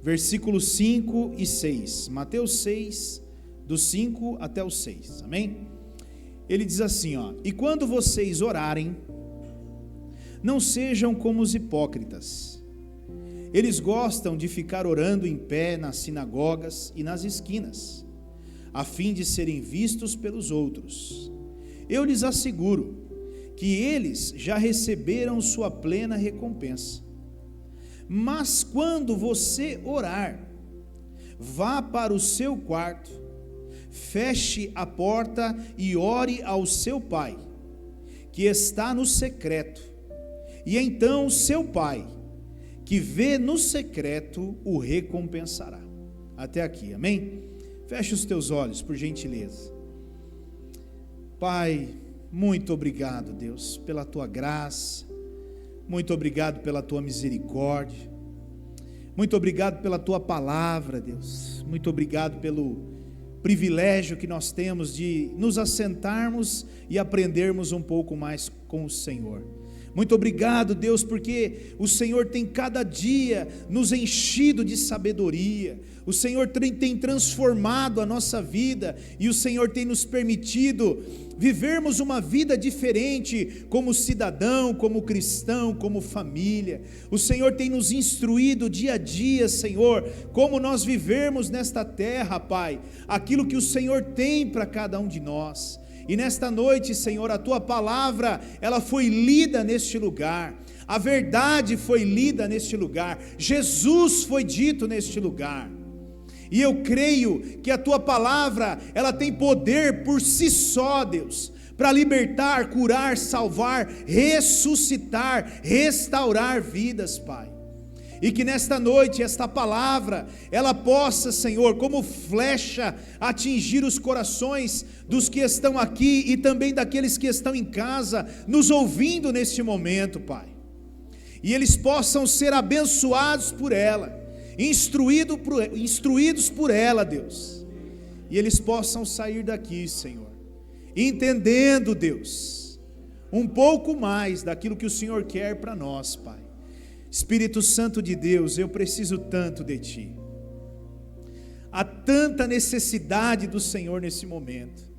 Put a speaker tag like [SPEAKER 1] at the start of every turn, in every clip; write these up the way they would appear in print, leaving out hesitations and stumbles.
[SPEAKER 1] versículos 5 e 6. Mateus 6, do 5 até o 6, amém? Ele diz assim, e quando vocês orarem, não sejam como os hipócritas. Eles gostam de ficar orando em pé nas sinagogas e nas esquinas, a fim de serem vistos pelos outros. Eu lhes asseguro que eles já receberam sua plena recompensa. Mas quando você orar, vá para o seu quarto, feche a porta e ore ao seu pai, que está no secreto, e então seu pai, que vê no secreto, o recompensará. Até aqui, amém? Feche os teus olhos, por gentileza. Pai, muito obrigado, Deus, pela tua graça, muito obrigado pela tua misericórdia, muito obrigado pela tua palavra, Deus, muito obrigado pelo privilégio que nós temos de nos assentarmos e aprendermos um pouco mais com o Senhor. Muito obrigado, Deus, porque o Senhor tem cada dia nos enchido de sabedoria, o Senhor tem transformado a nossa vida, e o Senhor tem nos permitido vivermos uma vida diferente, como cidadão, como cristão, como família. O Senhor tem nos instruído dia a dia, Senhor, como nós vivermos nesta terra, Pai, aquilo que o Senhor tem para cada um de nós. E nesta noite, Senhor, a tua palavra, ela foi lida neste lugar, a verdade foi lida neste lugar, Jesus foi dito neste lugar, e eu creio que a tua palavra, ela tem poder por si só, Deus, para libertar, curar, salvar, ressuscitar, restaurar vidas, Pai. E que nesta noite, esta palavra, ela possa, Senhor, como flecha, atingir os corações dos que estão aqui e também daqueles que estão em casa, nos ouvindo neste momento, Pai. E eles possam ser abençoados por ela, instruídos por ela, Deus. E eles possam sair daqui, Senhor, entendendo, Deus, um pouco mais daquilo que o Senhor quer para nós, Pai. Espírito Santo de Deus, eu preciso tanto de Ti, há tanta necessidade do Senhor nesse momento.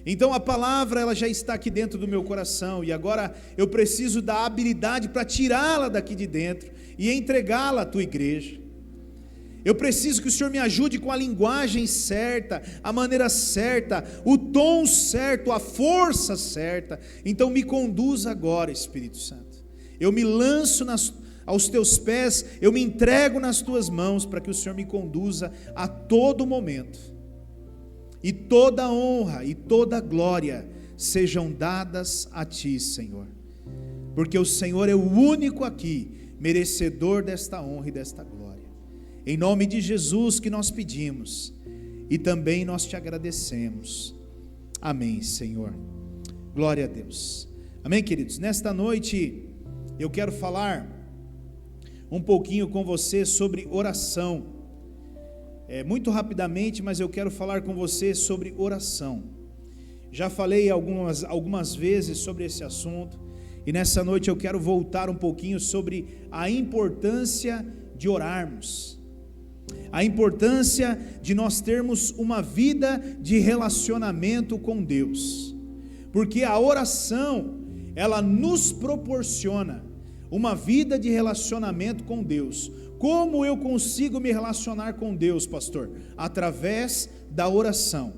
[SPEAKER 1] Então a palavra, ela já está aqui dentro do meu coração, e agora eu preciso da habilidade para tirá-la daqui de dentro e entregá-la à Tua igreja. Eu preciso que o Senhor me ajude com a linguagem certa, a maneira certa, o tom certo, a força certa. Então me conduza agora, Espírito Santo. Eu me lanço aos Teus pés, eu me entrego nas Tuas mãos, para que o Senhor me conduza a todo momento, e toda honra e toda glória sejam dadas a Ti, Senhor, porque o Senhor é o único aqui, merecedor desta honra e desta glória. Em nome de Jesus que nós pedimos, e também nós Te agradecemos. Amém, Senhor. Glória a Deus. Amém, queridos. Nesta noite eu quero falar um pouquinho com você sobre oração, muito rapidamente, mas eu quero falar com você sobre oração. Já falei algumas vezes sobre esse assunto, e nessa noite eu quero voltar um pouquinho sobre a importância de orarmos, a importância de nós termos uma vida de relacionamento com Deus, porque a oração, ela nos proporciona uma vida de relacionamento com Deus. Como eu consigo me relacionar com Deus, pastor? Através da oração.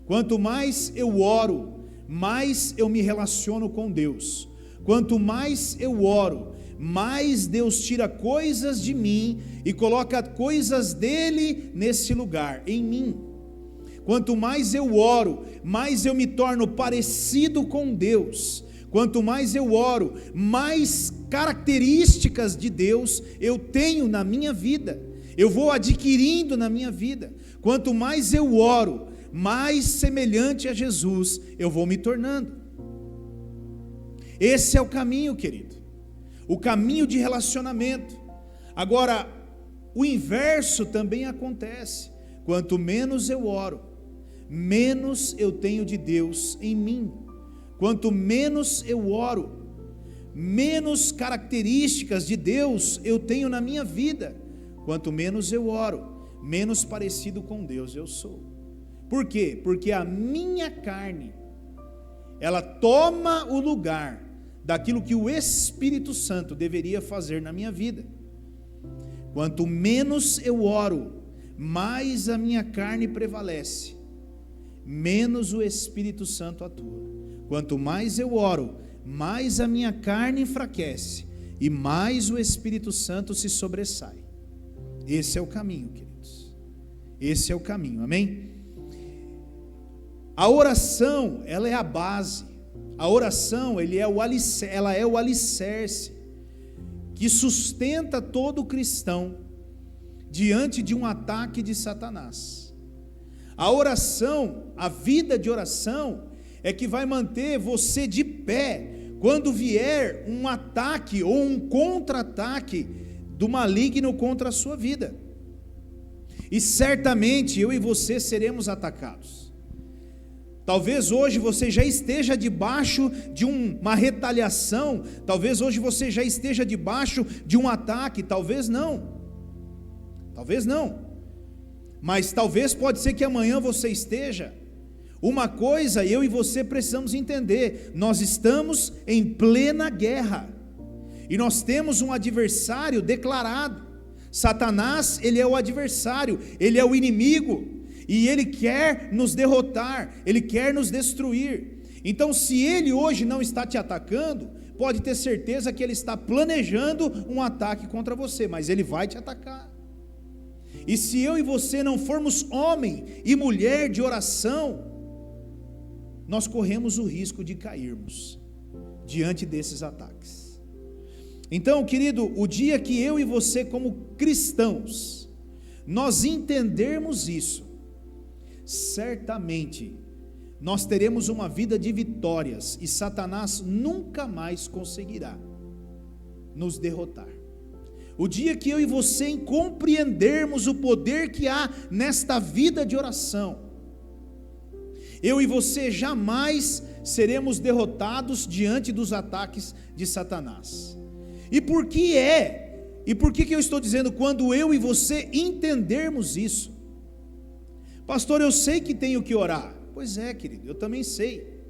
[SPEAKER 1] Quanto mais eu oro, mais eu me relaciono com Deus. Quanto mais eu oro, mais Deus tira coisas de mim e coloca coisas dele nesse lugar, em mim. Quanto mais eu oro, mais eu me torno parecido com Deus. Quanto mais eu oro, mais características de Deus eu tenho na minha vida, eu vou adquirindo na minha vida. Quanto mais eu oro, mais semelhante a Jesus eu vou me tornando. Esse é o caminho, querido, o caminho de relacionamento. Agora, o inverso também acontece. Quanto menos eu oro, menos eu tenho de Deus em mim. Quanto menos eu oro, menos características de Deus eu tenho na minha vida. Quanto menos eu oro, menos parecido com Deus eu sou. Por quê? Porque a minha carne, ela toma o lugar daquilo que o Espírito Santo deveria fazer na minha vida. Quanto menos eu oro, mais a minha carne prevalece, menos o Espírito Santo atua. Quanto mais eu oro, mais a minha carne enfraquece e mais o Espírito Santo se sobressai. Esse é o caminho, queridos. Esse é o caminho, amém? A oração, ela é a base. A oração, ela é o alicerce que sustenta todo cristão diante de um ataque de Satanás. A oração, a vida de oração, é que vai manter você de pé quando vier um ataque ou um contra-ataque do maligno contra a sua vida. E certamente eu e você seremos atacados. Talvez hoje você já esteja debaixo de uma retaliação, talvez hoje você já esteja debaixo de um ataque, talvez não, mas talvez pode ser que amanhã você esteja. Uma coisa eu e você precisamos entender: nós estamos em plena guerra, e nós temos um adversário declarado. Satanás, ele é o adversário, ele é o inimigo, e ele quer nos derrotar, ele quer nos destruir. Então, se ele hoje não está te atacando, pode ter certeza que ele está planejando um ataque contra você, mas ele vai te atacar. E se eu e você não formos homem e mulher de oração, nós corremos o risco de cairmos diante desses ataques. Então, querido, o dia que eu e você, como cristãos, nós entendermos isso, certamente nós teremos uma vida de vitórias, e Satanás nunca mais conseguirá nos derrotar. O dia que eu e você compreendermos o poder que há nesta vida de oração, eu e você jamais seremos derrotados diante dos ataques de Satanás. E por que eu estou dizendo quando eu e você entendermos isso? Pastor, eu sei que tenho que orar. Pois é, querido, eu também sei.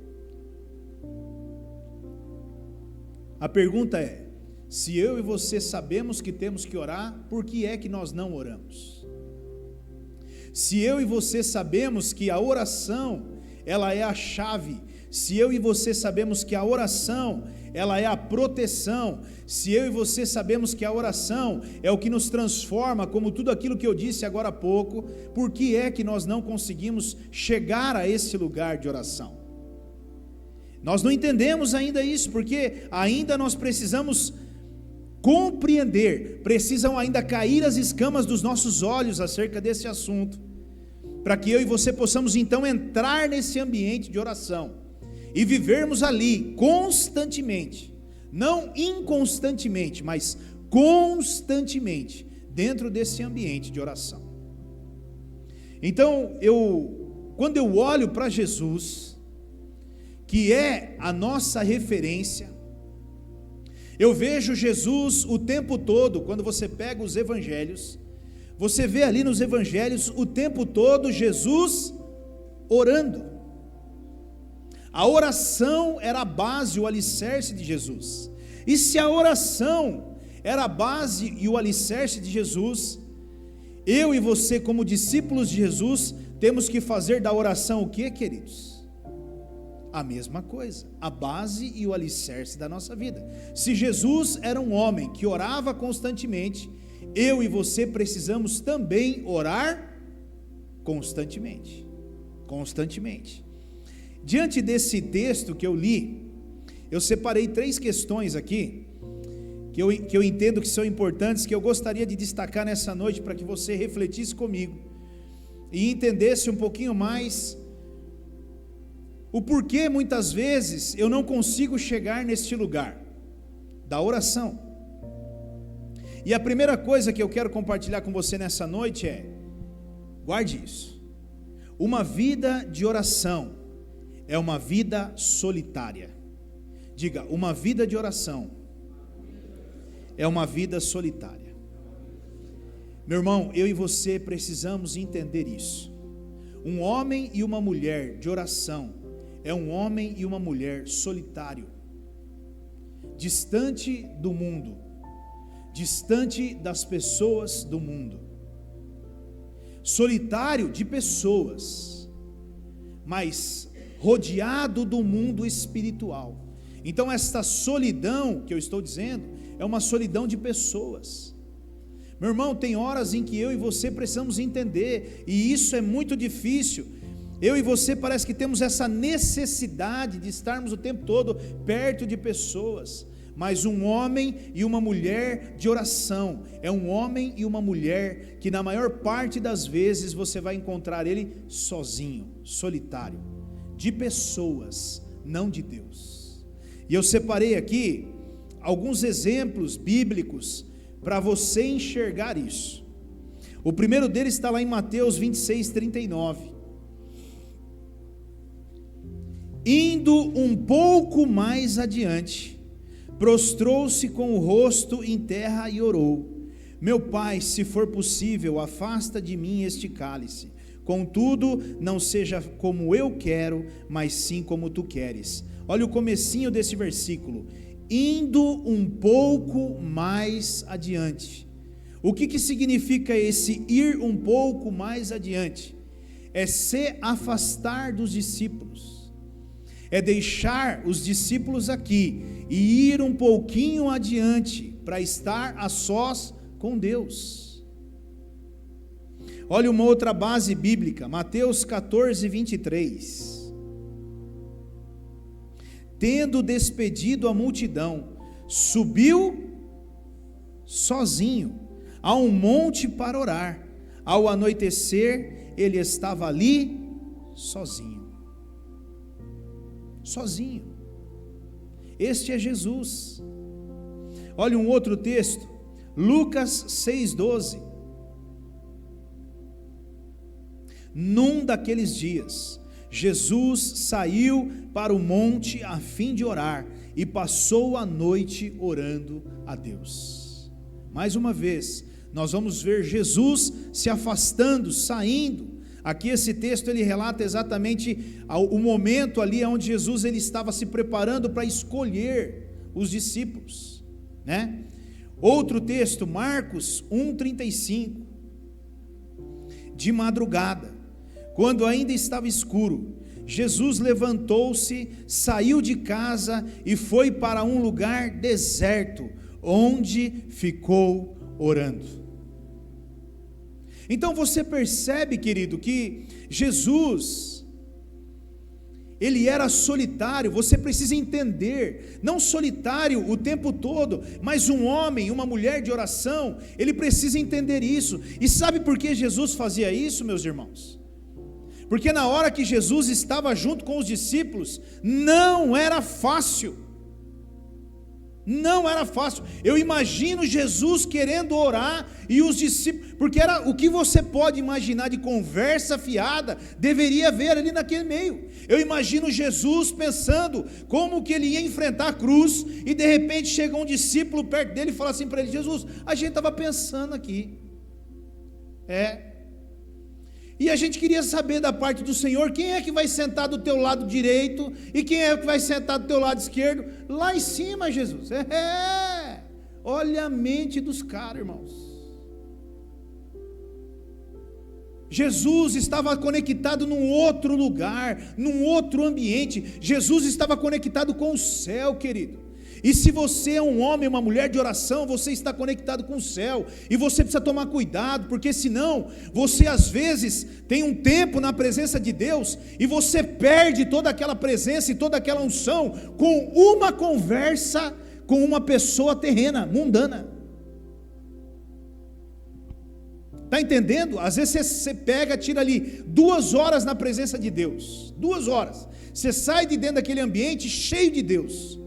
[SPEAKER 1] A pergunta é: se eu e você sabemos que temos que orar, por que é que nós não oramos? Se eu e você sabemos que a oração, ela é a chave, se eu e você sabemos que a oração, ela é a proteção, se eu e você sabemos que a oração é o que nos transforma, como tudo aquilo que eu disse agora há pouco, por que é que nós não conseguimos chegar a esse lugar de oração? Nós não entendemos ainda isso, porque ainda nós precisamos compreender, precisam ainda cair as escamas dos nossos olhos acerca desse assunto, para que eu e você possamos então entrar nesse ambiente de oração e vivermos ali constantemente, não inconstantemente, mas constantemente dentro desse ambiente de oração. Então, quando eu olho para Jesus, que é a nossa referência, eu vejo Jesus o tempo todo. Quando você pega os evangelhos, você vê ali nos evangelhos o tempo todo Jesus orando. A oração era a base, o alicerce de Jesus. E se a oração era a base e o alicerce de Jesus, eu e você, como discípulos de Jesus, temos que fazer da oração o que, queridos? A mesma coisa, a base e o alicerce da nossa vida. Se Jesus era um homem que orava constantemente, eu e você precisamos também orar constantemente. Diante desse texto que eu li, eu separei 3 questões aqui, que eu entendo que são importantes, que eu gostaria de destacar nessa noite, para que você refletisse comigo, e entendesse um pouquinho mais, o porquê muitas vezes eu não consigo chegar neste lugar, da oração. E a primeira coisa que eu quero compartilhar com você nessa noite é, guarde isso, uma vida de oração é uma vida solitária. Diga, uma vida de oração é uma vida solitária. Meu irmão, eu e você precisamos entender isso. Um homem e uma mulher de oração é um homem e uma mulher solitário, distante do mundo, distante das pessoas do mundo, solitário de pessoas, mas rodeado do mundo espiritual. Então esta solidão que eu estou dizendo é uma solidão de pessoas. Meu irmão, tem horas em que eu e você precisamos entender, e isso é muito difícil. Eu e você parece que temos essa necessidade de estarmos o tempo todo perto de pessoas, mas um homem e uma mulher de oração é um homem e uma mulher que na maior parte das vezes você vai encontrar ele sozinho, solitário, de pessoas, não de Deus. E eu separei aqui alguns exemplos bíblicos para você enxergar isso. O primeiro deles está lá em Mateus 26:39. Indo um pouco mais adiante, prostrou-se com o rosto em terra e orou: meu Pai, se for possível, afasta de mim este cálice, contudo, não seja como eu quero, mas sim como tu queres. Olha o comecinho desse versículo, indo um pouco mais adiante. O que significa esse ir um pouco mais adiante? É se afastar dos discípulos, é deixar os discípulos aqui e ir um pouquinho adiante para estar a sós com Deus. Olha uma outra base bíblica, Mateus 14:23. Tendo despedido a multidão, subiu sozinho a um monte para orar. Ao anoitecer, ele estava ali sozinho. Sozinho. Este é Jesus. Olha um outro texto, Lucas 6:12. Num daqueles dias, Jesus saiu para o monte a fim de orar e passou a noite orando a Deus. Mais uma vez, nós vamos ver Jesus se afastando, saindo. Aqui esse texto ele relata exatamente o momento ali onde Jesus ele estava se preparando para escolher os discípulos, né? Outro texto, Marcos 1:35. De madrugada, quando ainda estava escuro, Jesus levantou-se, saiu de casa e foi para um lugar deserto, onde ficou orando. Então você percebe, querido, que Jesus, ele era solitário. Você precisa entender, não solitário o tempo todo, mas um homem, uma mulher de oração, ele precisa entender isso. E sabe por que Jesus fazia isso, meus irmãos? Porque na hora que Jesus estava junto com os discípulos, não era fácil. Não era fácil. Eu imagino Jesus querendo orar e os discípulos, porque era o que você pode imaginar de conversa fiada, deveria haver ali naquele meio. Eu imagino Jesus pensando como que ele ia enfrentar a cruz, e de repente chega um discípulo perto dele e fala assim para ele: Jesus, a gente estava pensando aqui, e a gente queria saber da parte do Senhor, quem é que vai sentar do teu lado direito, e quem é que vai sentar do teu lado esquerdo, lá em cima, Jesus. Olha a mente dos caras, irmãos. Jesus estava conectado num outro lugar, num outro ambiente. Jesus estava conectado com o céu, querido. E se você é um homem, uma mulher de oração, você está conectado com o céu, e você precisa tomar cuidado, porque senão, você às vezes tem um tempo na presença de Deus, e você perde toda aquela presença e toda aquela unção, com uma conversa com uma pessoa terrena, mundana. Está entendendo? Às vezes você pega, tira ali 2 horas na presença de Deus, 2 horas, você sai de dentro daquele ambiente cheio de Deus,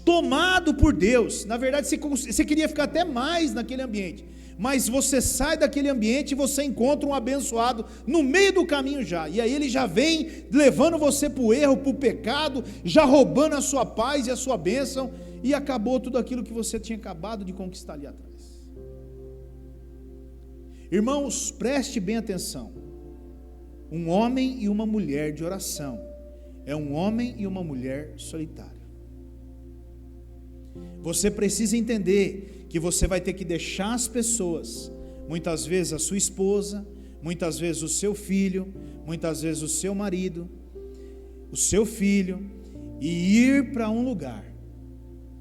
[SPEAKER 1] tomado por Deus. Na verdade você queria ficar até mais naquele ambiente, mas você sai daquele ambiente e você encontra um abençoado no meio do caminho já, e aí ele já vem levando você para o erro, para o pecado, já roubando a sua paz e a sua bênção, e acabou tudo aquilo que você tinha acabado de conquistar ali atrás. Irmãos, preste bem atenção. Um homem e uma mulher de oração é um homem e uma mulher solitário. Você precisa entender que você vai ter que deixar as pessoas, muitas vezes a sua esposa, muitas vezes o seu filho, muitas vezes o seu marido, o seu filho, e ir para um lugar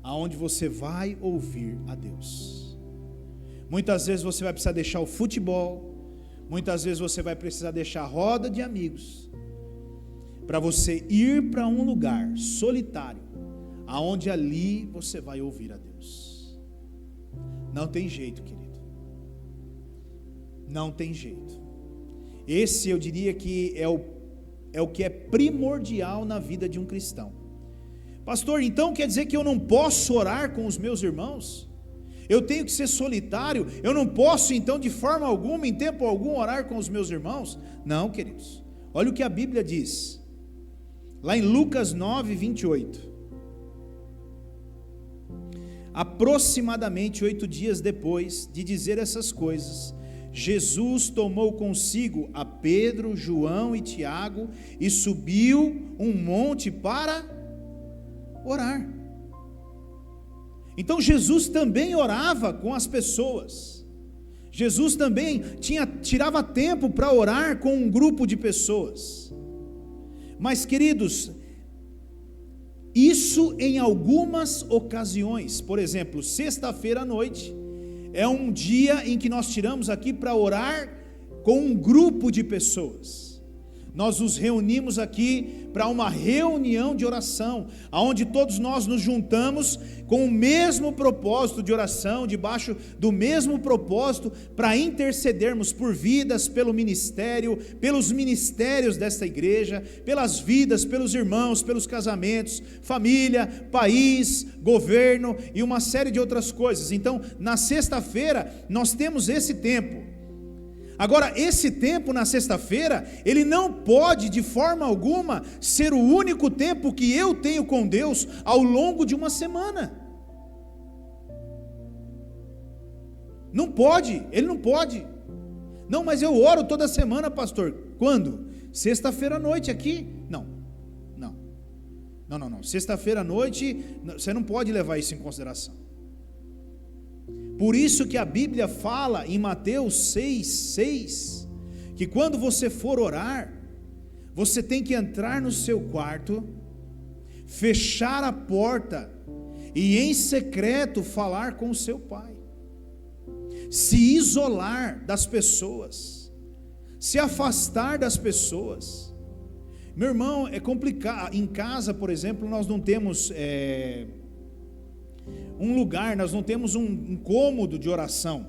[SPEAKER 1] aonde você vai ouvir a Deus. Muitas vezes você vai precisar deixar o futebol, muitas vezes você vai precisar deixar a roda de amigos, para você ir para um lugar solitário, aonde ali você vai ouvir a Deus. Não tem jeito, querido. Não tem jeito. Esse eu diria que é o que é primordial na vida de um cristão. Pastor, então quer dizer que eu não posso orar com os meus irmãos? Eu tenho que ser solitário? Eu não posso então de forma alguma, em tempo algum, orar com os meus irmãos? Não, queridos. Olha o que a Bíblia diz. Lá em Lucas 9, 28. Aproximadamente 8 dias depois de dizer essas coisas, Jesus tomou consigo a Pedro, João e Tiago e subiu um monte para orar. Então Jesus também orava com as pessoas. Jesus também tirava tempo para orar com um grupo de pessoas. Mas, queridos, isso em algumas ocasiões. Por exemplo, sexta-feira à noite é um dia em que nós tiramos aqui para orar com um grupo de pessoas. Nós nos reunimos aqui para uma reunião de oração, onde todos nós nos juntamos com o mesmo propósito de oração, debaixo do mesmo propósito, para intercedermos por vidas, pelo ministério, pelos ministérios desta igreja, pelas vidas, pelos irmãos, pelos casamentos, família, país, governo e uma série de outras coisas. Então, na sexta-feira, nós temos esse tempo. Agora, esse tempo na sexta-feira, ele não pode de forma alguma ser o único tempo que eu tenho com Deus ao longo de uma semana. Não pode, ele não pode. Não, mas eu oro toda semana, pastor. Quando? Sexta-feira à noite aqui? Não. Sexta-feira à noite, você não pode levar isso em consideração. Por isso que a Bíblia fala em Mateus 6, que quando você for orar, você tem que entrar no seu quarto, fechar a porta e em secreto falar com o seu pai. Se isolar das pessoas, se afastar das pessoas. Meu irmão, é complicado. Em casa, por exemplo, nós não temos um lugar, nós não temos um cômodo de oração.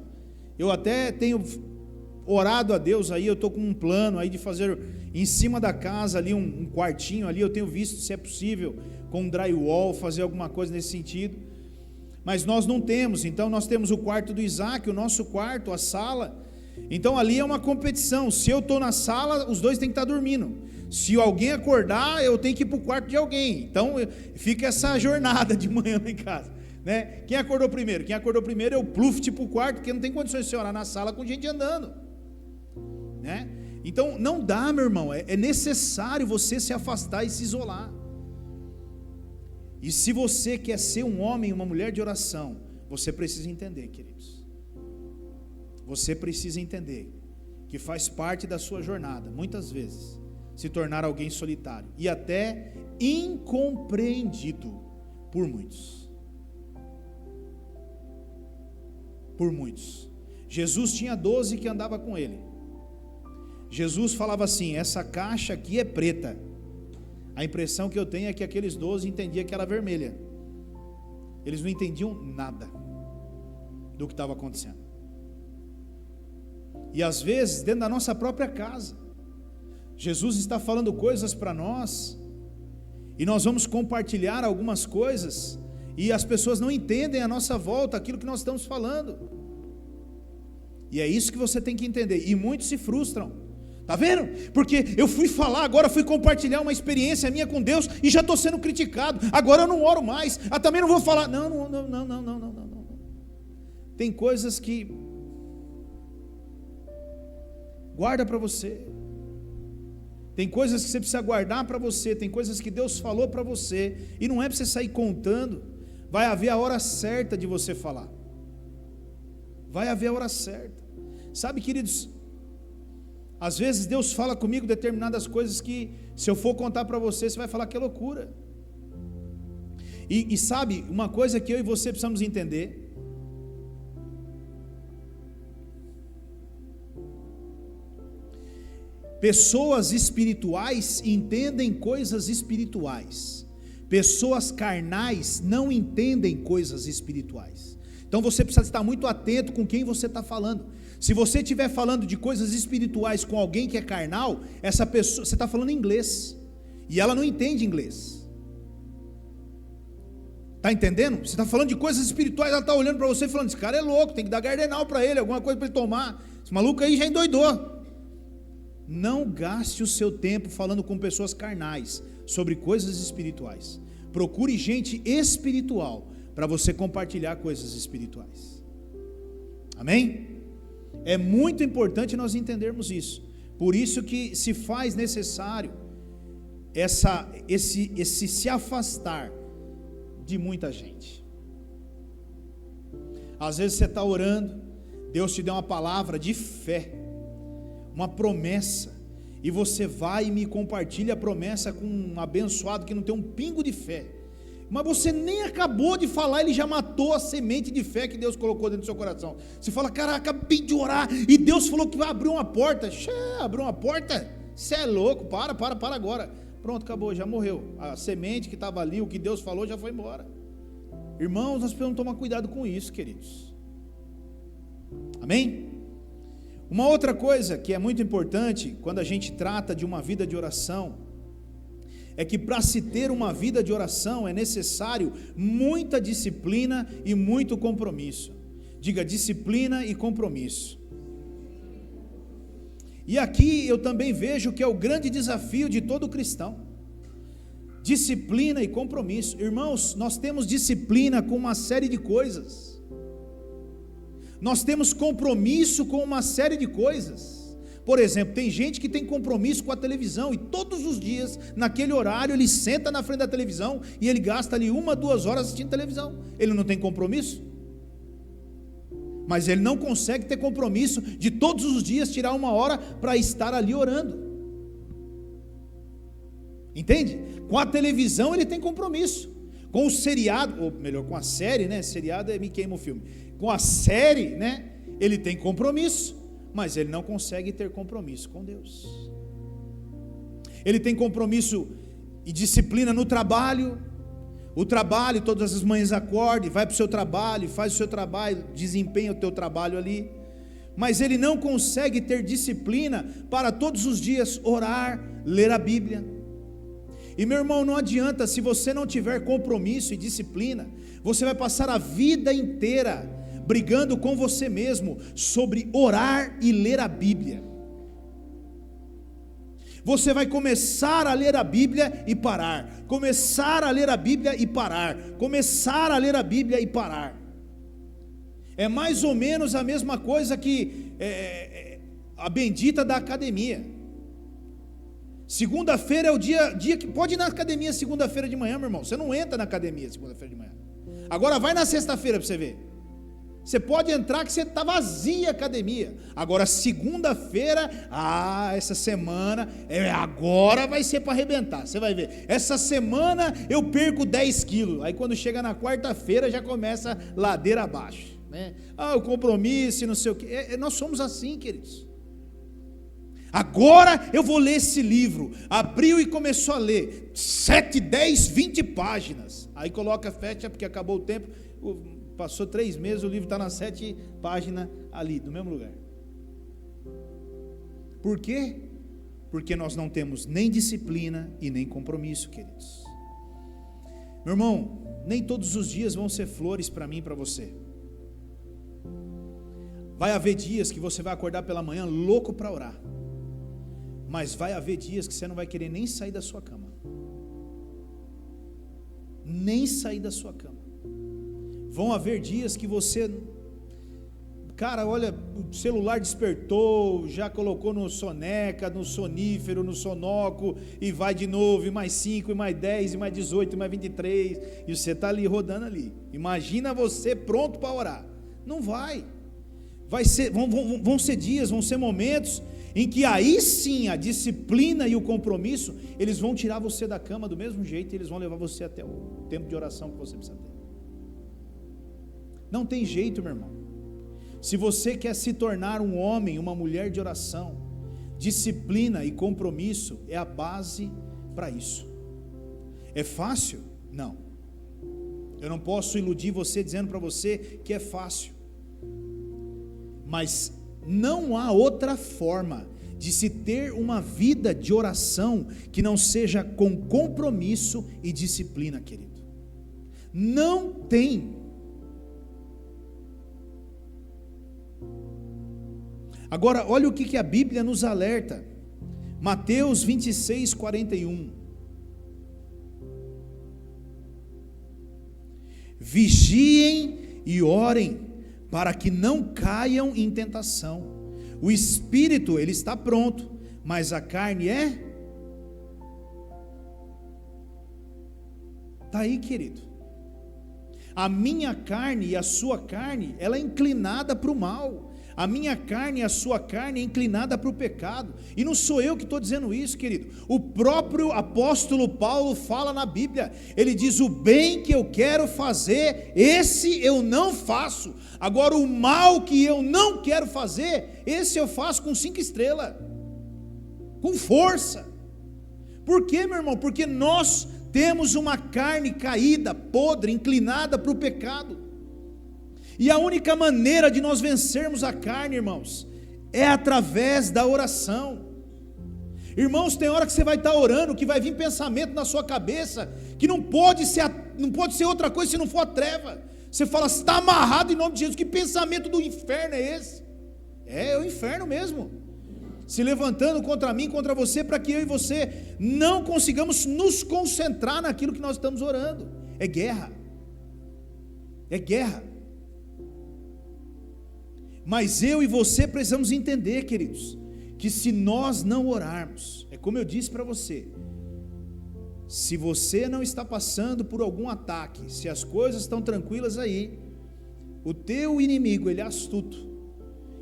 [SPEAKER 1] Eu até tenho orado a Deus aí, eu estou com um plano aí de fazer em cima da casa ali um quartinho ali, eu tenho visto se é possível com um drywall, fazer alguma coisa nesse sentido, mas nós não temos. Então nós temos o quarto do Isaac, o nosso quarto, a sala. Então ali é uma competição, se eu estou na sala, os dois têm que estar dormindo. Se alguém acordar, eu tenho que ir para o quarto de alguém. Então fica essa jornada de manhã em casa, né? Quem acordou primeiro? Quem acordou primeiro é o pluft para o quarto, porque não tem condições de você orar na sala com gente andando, né? Então não dá, meu irmão, é necessário você se afastar e se isolar. E se você quer ser um homem e uma mulher de oração, você precisa entender, queridos, você precisa entender que faz parte da sua jornada, muitas vezes, se tornar alguém solitário e até incompreendido por muitos. Por muitos. Jesus tinha 12 que andava com ele. Jesus falava assim: essa caixa aqui é preta. A impressão que eu tenho é que aqueles 12 entendiam que era vermelha. Eles não entendiam nada do que estava acontecendo. E às vezes, dentro da nossa própria casa, Jesus está falando coisas para nós, e nós vamos compartilhar algumas coisas, e as pessoas não entendem à nossa volta aquilo que nós estamos falando. E é isso que você tem que entender. E muitos se frustram. Está vendo? Porque eu fui falar, agora fui compartilhar uma experiência minha com Deus e já estou sendo criticado. Agora eu não oro mais. Também não vou falar. Não. Tem coisas que Guarda para você. Tem coisas que você precisa guardar para você, tem coisas que Deus falou para você, e não é para você sair contando. Vai haver a hora certa de você falar. Vai haver a hora certa. Sabe, queridos, às vezes Deus fala comigo determinadas coisas que, se eu for contar para você, você vai falar que é loucura. E sabe, uma coisa que eu e você precisamos entender: pessoas espirituais entendem coisas espirituais, pessoas carnais não entendem coisas espirituais. Então você precisa estar muito atento com quem você está falando. Se você estiver falando de coisas espirituais com alguém que é carnal, essa pessoa, você está falando inglês, e ela não entende inglês. Está entendendo? Você está falando de coisas espirituais, ela está olhando para você e falando: esse cara é louco, tem que dar Gardenal para ele, alguma coisa para ele tomar. Esse maluco aí já endoidou. Não gaste o seu tempo falando com pessoas carnais sobre coisas espirituais. Procure gente espiritual para você compartilhar coisas espirituais. Amém? É muito importante nós entendermos isso. Por isso que se faz necessário esse se afastar de muita gente. Às vezes você está orando, Deus te deu uma palavra de fé, uma promessa, e você vai e me compartilha a promessa com um abençoado que não tem um pingo de fé, mas você nem acabou de falar, ele já matou a semente de fé que Deus colocou dentro do seu coração. Você fala: cara, acabei de orar e Deus falou que vai abrir uma porta. Abriu uma porta? Você é louco, para agora. Pronto, acabou, já morreu. A semente que estava ali, o que Deus falou já foi embora. Irmãos, nós precisamos tomar cuidado com isso, queridos. Amém? Uma outra coisa que é muito importante quando a gente trata de uma vida de oração é que, para se ter uma vida de oração, é necessário muita disciplina e muito compromisso. Diga: disciplina e compromisso. E aqui eu também vejo que é o grande desafio de todo cristão: disciplina e compromisso. Irmãos, nós temos disciplina com uma série de coisas, nós temos compromisso com uma série de coisas. Por exemplo, tem gente que tem compromisso com a televisão, e todos os dias, naquele horário, ele senta na frente da televisão e ele gasta ali 1-2 horas assistindo televisão. Ele não tem compromisso? Mas ele não consegue ter compromisso de todos os dias tirar 1 hora para estar ali orando. Entende? Com a televisão ele tem compromisso. Com o seriado, ou melhor, com a série, né? Seriado é me queima o filme. Com a série, né? Ele tem compromisso, mas ele não consegue ter compromisso com Deus. Ele tem compromisso e disciplina no trabalho. O trabalho, todas as manhãs acorde, vai para o seu trabalho, faz o seu trabalho, desempenha o teu trabalho ali, mas ele não consegue ter disciplina para todos os dias orar, ler a Bíblia. E meu irmão, não adianta, se você não tiver compromisso e disciplina, você vai passar a vida inteira brigando com você mesmo sobre orar e ler a Bíblia. Você vai começar a ler a Bíblia e parar, começar a ler a Bíblia e parar, começar a ler a Bíblia e parar. É mais ou menos a mesma coisa que a bendita da academia. Segunda-feira é o dia que pode ir na academia segunda-feira de manhã, meu irmão. Você não entra na academia segunda-feira de manhã. Agora vai na sexta-feira para você ver. Você pode entrar que você está vazia a academia. Agora segunda-feira, essa semana, agora vai ser para arrebentar. Você vai ver, essa semana eu perco 10 quilos. Aí quando chega na quarta-feira já começa ladeira abaixo, né? O compromisso e não sei o que. Nós somos assim, queridos. Agora eu vou ler esse livro. Abriu e começou a ler 7, 10, 20 páginas. Aí coloca, fecha porque acabou o tempo. Passou 3 meses, o livro está nas 7 páginas ali, no mesmo lugar. Por quê? Porque nós não temos nem disciplina e nem compromisso, queridos. Meu irmão, nem todos os dias vão ser flores para mim e para você. Vai haver dias que você vai acordar pela manhã louco para orar, mas vai haver dias que você não vai querer nem sair da sua cama. Nem sair da sua cama. Vão haver dias que você, cara, olha, o celular despertou, já colocou no soneca, no sonífero, no sonoco, e vai de novo, e mais 5, e mais 10, e mais 18, e mais 23, e você está ali rodando ali. Imagina você pronto para orar. Não vai. Vão ser dias, vão ser momentos em que aí sim a disciplina e o compromisso, eles vão tirar você da cama do mesmo jeito, e eles vão levar você até o tempo de oração que você precisa ter. Não tem jeito, meu irmão. Se você quer se tornar um homem, uma mulher de oração, disciplina e compromisso é a base para isso. É fácil? Não. Eu não posso iludir você dizendo para você que é fácil. Mas não há outra forma de se ter uma vida de oração que não seja com compromisso e disciplina, querido. Não tem. Agora, olha o que a Bíblia nos alerta. Mateus 26, 41. Vigiem e orem, para que não caiam em tentação. O espírito, ele está pronto, mas a carne é? Está aí, querido. A minha carne e a sua carne, ela é inclinada para o mal. A minha carne e a sua carne é inclinada para o pecado. E não sou eu que estou dizendo isso, querido. O próprio apóstolo Paulo fala na Bíblia. Ele diz: o bem que eu quero fazer, esse eu não faço. Agora o mal que eu não quero fazer, esse eu faço com 5 estrelas. Com força. Por quê, meu irmão? Porque nós temos uma carne caída, podre, inclinada para o pecado. E a única maneira de nós vencermos a carne, irmãos, é através da oração. Irmãos, tem hora que você vai estar orando, que vai vir pensamento na sua cabeça, que não pode ser outra coisa se não for a treva. Você fala: está amarrado em nome de Jesus. Que pensamento do inferno é esse? É o inferno mesmo, se levantando contra mim, contra você, para que eu e você não consigamos nos concentrar naquilo que nós estamos orando. É guerra. É guerra. Mas eu e você precisamos entender, queridos, que se nós não orarmos, é como eu disse para você, se você não está passando por algum ataque, se as coisas estão tranquilas aí, o teu inimigo, ele é astuto,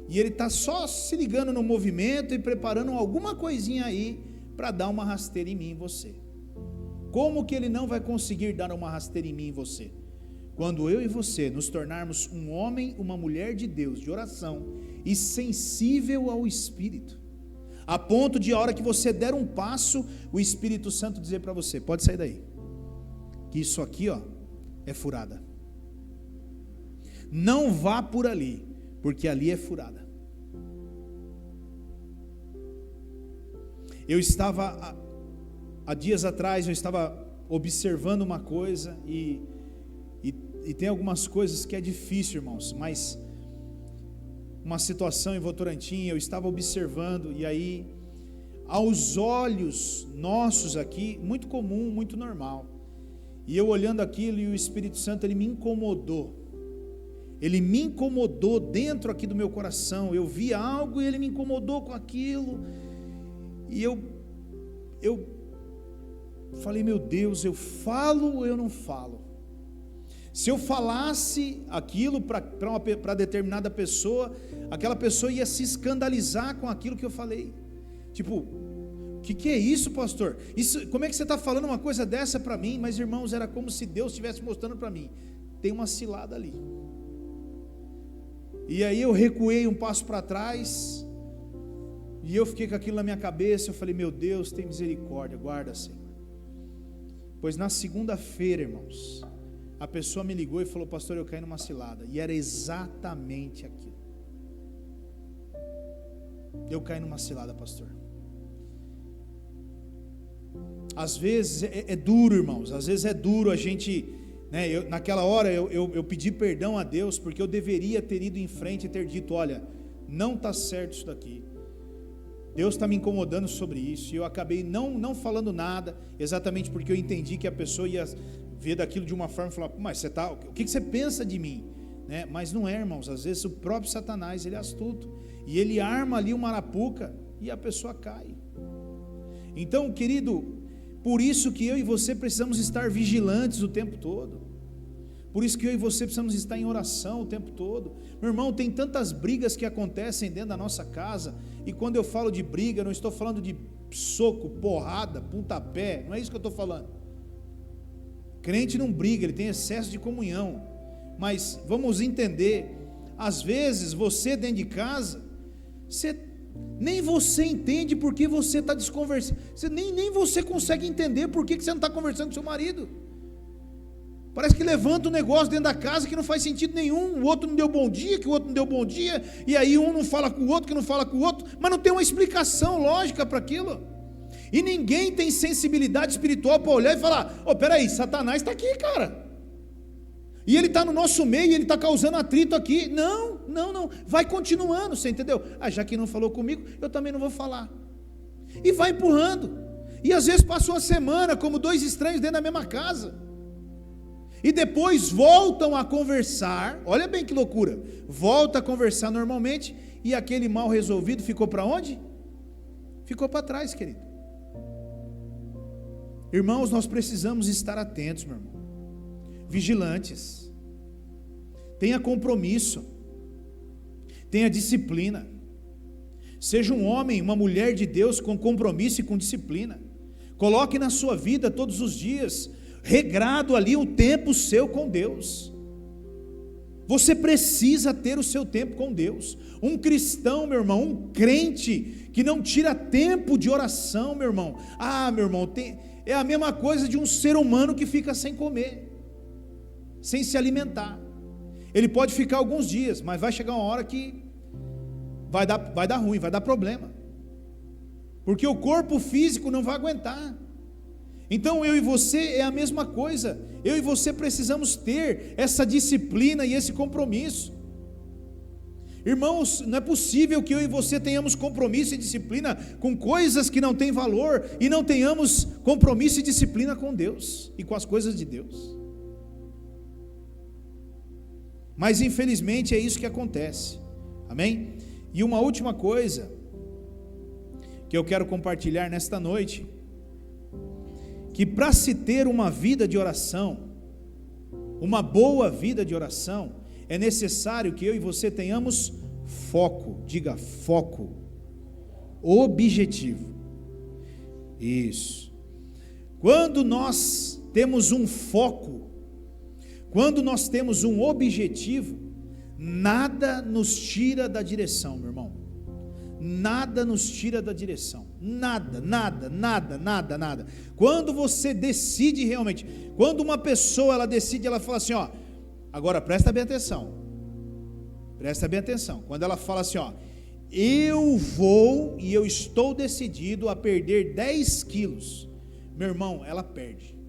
[SPEAKER 1] e ele está só se ligando no movimento e preparando alguma coisinha aí, para dar uma rasteira em mim e você. Como que ele não vai conseguir dar uma rasteira em mim e você? Quando eu e você nos tornarmos um homem, uma mulher de Deus, de oração, e sensível ao Espírito, a ponto de a hora que você der um passo, o Espírito Santo dizer para você: pode sair daí, que isso aqui, ó, é furada. Não vá por ali, porque ali é furada. Eu estava, há dias atrás, eu estava observando uma coisa, e tem algumas coisas que é difícil, irmãos, mas uma situação em Votorantim, eu estava observando, e aí, aos olhos nossos aqui, muito comum, muito normal, e eu olhando aquilo, e o Espírito Santo, ele me incomodou dentro aqui do meu coração. Eu vi algo e ele me incomodou com aquilo, e eu falei: meu Deus, eu falo ou eu não falo? Se eu falasse aquilo para determinada pessoa, aquela pessoa ia se escandalizar com aquilo que eu falei. Tipo, o que é isso, pastor? Como é que você está falando uma coisa dessa para mim? Mas, irmãos, era como se Deus estivesse mostrando para mim: tem uma cilada ali. E aí eu recuei um passo para trás, e eu fiquei com aquilo na minha cabeça. Eu falei: meu Deus, tem misericórdia, guarda, Senhor. Pois na segunda-feira, irmãos, a pessoa me ligou e falou: pastor, eu caí numa cilada. E era exatamente aquilo. Eu caí numa cilada, pastor. Às vezes é duro, irmãos. Às vezes é duro a gente, né? Naquela hora eu pedi perdão a Deus, porque eu deveria ter ido em frente e ter dito: olha, não está certo isso daqui. Deus está me incomodando sobre isso. E eu acabei não falando nada, exatamente porque eu entendi que a pessoa ia ver daquilo de uma forma e falar: mas o que você pensa de mim? né? Mas não é, irmãos, às vezes o próprio Satanás, ele é astuto, e ele arma ali uma arapuca, e a pessoa cai. Então, querido, por isso que eu e você precisamos estar vigilantes o tempo todo, por isso que eu e você precisamos estar em oração o tempo todo. Meu irmão, tem tantas brigas que acontecem dentro da nossa casa, e quando eu falo de briga, não estou falando de soco, porrada, pontapé, não é isso que eu estou falando. Crente não briga, ele tem excesso de comunhão, mas vamos entender, às vezes você dentro de casa, nem você entende porque você está desconversando, nem você consegue entender por que você não está conversando com seu marido. Parece que levanta um negócio dentro da casa que não faz sentido nenhum, o outro não deu bom dia, que o outro não deu bom dia, e aí um não fala com o outro, que não fala com o outro, mas não tem uma explicação lógica para aquilo, e ninguém tem sensibilidade espiritual para olhar e falar, peraí, Satanás está aqui, cara, e ele está no nosso meio, ele está causando atrito aqui. Não, vai continuando, você entendeu? Já que não falou comigo, eu também não vou falar, e vai empurrando, e às vezes passa uma semana, como dois estranhos dentro da mesma casa, e depois voltam a conversar, olha bem que loucura, volta a conversar normalmente, e aquele mal resolvido ficou para onde? Ficou para trás, querido. Irmãos, nós precisamos estar atentos, meu irmão, vigilantes, tenha compromisso, tenha disciplina, seja um homem, uma mulher de Deus com compromisso e com disciplina, coloque na sua vida todos os dias, regrado ali o tempo seu com Deus. Você precisa ter o seu tempo com Deus. Um cristão, meu irmão, um crente que não tira tempo de oração, meu irmão, meu irmão, é a mesma coisa de um ser humano que fica sem comer, sem se alimentar. Ele pode ficar alguns dias, mas vai chegar uma hora que vai dar ruim, vai dar problema, porque o corpo físico não vai aguentar. Então eu e você é a mesma coisa, eu e você precisamos ter essa disciplina e esse compromisso. Irmãos, não é possível que eu e você tenhamos compromisso e disciplina com coisas que não têm valor, e não tenhamos compromisso e disciplina com Deus e com as coisas de Deus. Mas infelizmente é isso que acontece, amém? E uma última coisa que eu quero compartilhar nesta noite, que para se ter uma vida de oração, uma boa vida de oração, é necessário que eu e você tenhamos foco, diga foco, objetivo, isso. Quando nós temos um foco, quando nós temos um objetivo, nada nos tira da direção, meu irmão. Nada nos tira da direção, nada. Quando você decide realmente, quando uma pessoa ela decide, ela fala assim, agora presta bem atenção, quando ela fala assim, eu vou e eu estou decidido a perder 10 quilos, meu irmão, ela perde.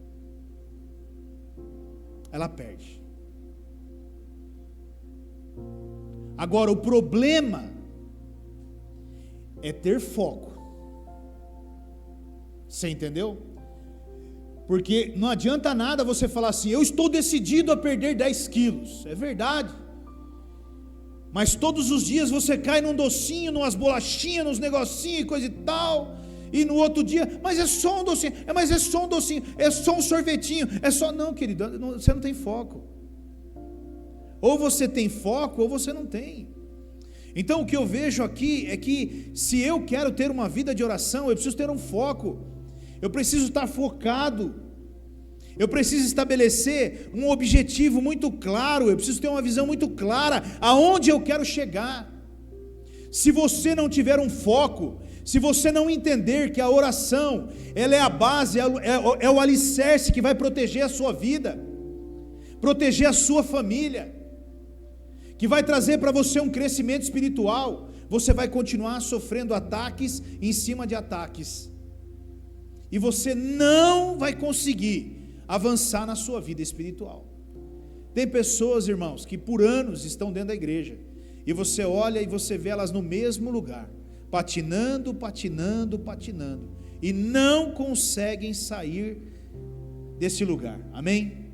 [SPEAKER 1] Agora o problema é ter foco, você entendeu? Porque não adianta nada você falar assim, eu estou decidido a perder 10 quilos, é verdade, mas todos os dias você cai num docinho, numas bolachinhas, nos negocinhos e coisa e tal, e no outro dia, mas é só um docinho, é só um sorvetinho, não, querido, você não tem foco, ou você tem foco, ou você não tem. Então o que eu vejo aqui é que se eu quero ter uma vida de oração, eu preciso ter um foco, eu preciso estar focado, eu preciso estabelecer um objetivo muito claro, eu preciso ter uma visão muito clara, aonde eu quero chegar. Se você não tiver um foco, se você não entender que a oração, ela é a base, é o alicerce que vai proteger a sua vida, proteger a sua família, que vai trazer para você um crescimento espiritual, você vai continuar sofrendo ataques em cima de ataques, e você não vai conseguir avançar na sua vida espiritual. Tem pessoas, irmãos, que por anos estão dentro da igreja, e você olha e você vê elas no mesmo lugar, patinando, e não conseguem sair desse lugar, amém?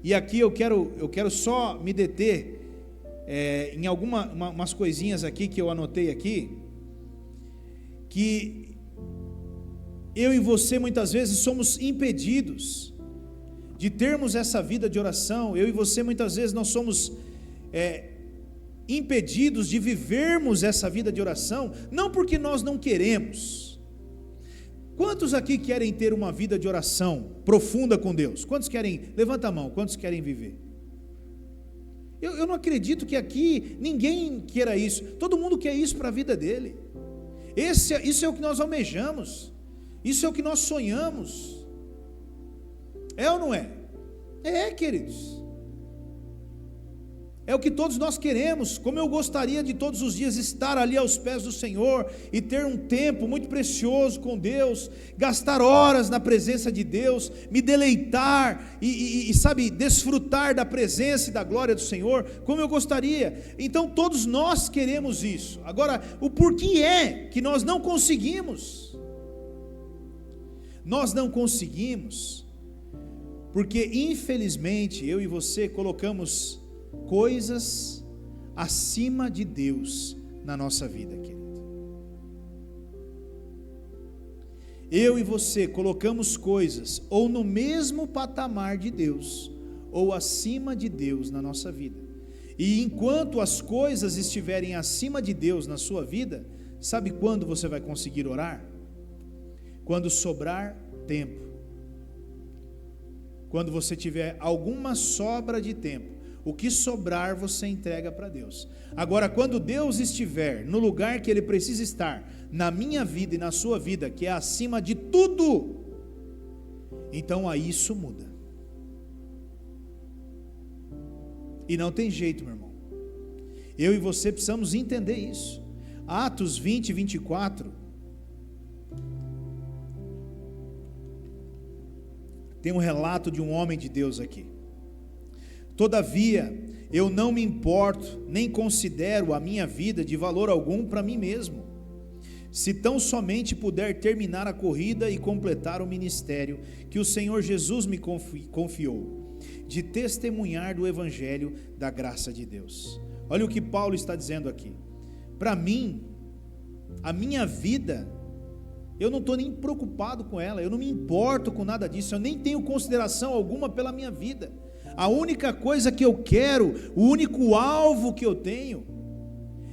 [SPEAKER 1] E aqui eu quero só me deter em umas coisinhas aqui que eu anotei aqui, que eu e você muitas vezes somos impedidos de termos essa vida de oração. Eu e você muitas vezes nós somos impedidos de vivermos essa vida de oração, não porque nós não queremos. Quantos aqui querem ter uma vida de oração profunda com Deus? Quantos querem? Levanta a mão, quantos querem viver? Eu não acredito que aqui ninguém queira isso. Todo mundo quer isso para a vida dele. Isso é o que nós almejamos. Isso é o que nós sonhamos. É ou não é? É, queridos. É o que todos nós queremos. Como eu gostaria de todos os dias estar ali aos pés do Senhor e ter um tempo muito precioso com Deus, gastar horas na presença de Deus, me deleitar e sabe, desfrutar da presença e da glória do Senhor, como eu gostaria. Então todos nós queremos isso. Agora, o porquê é que nós não conseguimos? Nós não conseguimos porque infelizmente eu e você colocamos coisas acima de Deus na nossa vida, querido. Eu e você colocamos coisas ou no mesmo patamar de Deus, ou acima de Deus na nossa vida. E enquanto as coisas estiverem acima de Deus na sua vida, sabe quando você vai conseguir orar? Quando sobrar tempo. Quando você tiver alguma sobra de tempo. O que sobrar você entrega para Deus. Agora, quando Deus estiver no lugar que Ele precisa estar, na minha vida e na sua vida, que é acima de tudo, então aí isso muda. E não tem jeito, meu irmão. Eu e você precisamos entender isso. Atos 20, 24. Tem um relato de um homem de Deus aqui. Todavia, eu não me importo, nem considero a minha vida de valor algum para mim mesmo, se tão somente puder terminar a corrida e completar o ministério que o Senhor Jesus me confiou, de testemunhar do Evangelho da graça de Deus. Olha o que Paulo está dizendo aqui. Para mim, a minha vida, eu não estou nem preocupado com ela, eu não me importo com nada disso, eu nem tenho consideração alguma pela minha vida. A única coisa que eu quero, o único alvo que eu tenho,